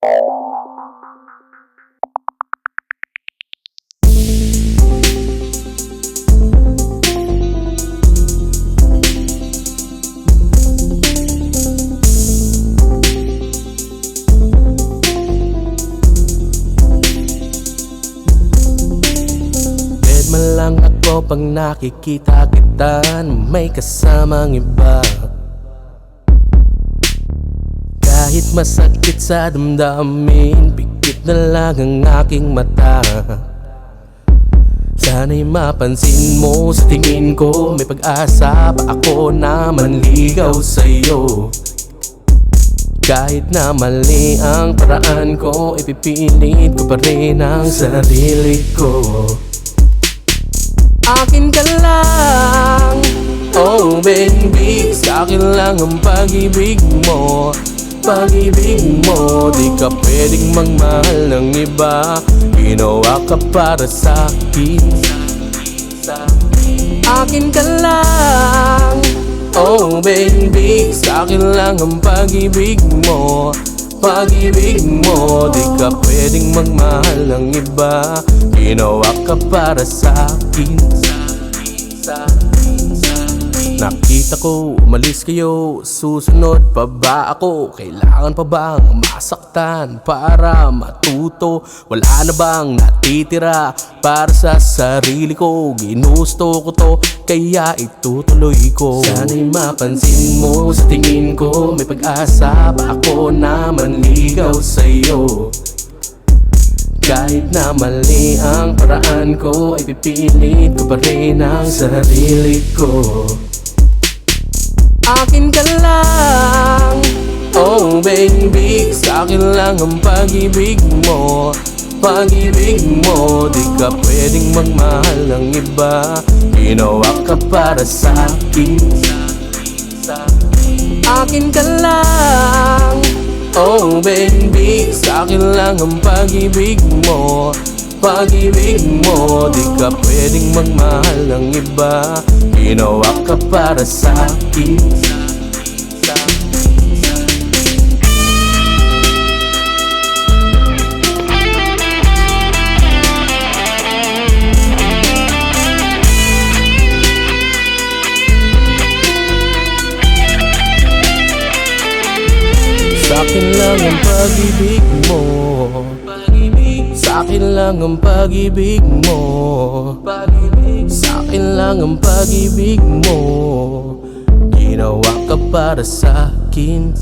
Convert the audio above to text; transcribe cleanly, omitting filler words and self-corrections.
Man lang ako pag nakikita kita na may kasamang iba. Kahit masakit sa damdamin, pikit na lang ang aking mata. Sana'y mapansin mo sa tingin ko, may pag-asa pa ako na manligaw sa'yo. Kahit na mali ang paraan ko, ipipilit ko pa rin ang sarili ko. Akin ka lang, oh baby, sa akin lang ang pag-ibig mo. Pag-ibig mo, di ka pwedeng magmahal ng iba. Ginawa ka para sa'kin. Akin ka lang, oh baby, sa akin lang ang pag-ibig mo. Pag-ibig mo, di ka pwedeng magmahal ng iba. Ginawa ka para sa'kin. Nakita ko, umalis kayo. Susunod pa ba ako? Kailangan pa bang masaktan para matuto? Wala na bang natitira para sa sarili ko? Ginusto ko to, kaya itutuloy ko. Sana'y mapansin mo sa tingin ko, may pag-asa pa ako na manligaw sa'yo. Kahit na mali ang paraan ko, ay pipilit ko pa rin ang sarili ko. Akin ka lang, oh baby, sa akin lang ang pag-ibig mo. Pag-ibig mo, di ka pwedeng magmahal ng iba. Ginawa ka para sa'kin. Akin ka lang, oh baby, sa akin lang ang pag-ibig mo. Pag-ibig mo, di ka pwedeng magmahal ng iba. Ginawa ka para sa'kin. Sa'kin lang ang pag-ibig mo. Sa'kin lang ang pag-ibig mo. Sa'kin lang ang pag-ibig mo. Ginawa ka para sa'kin.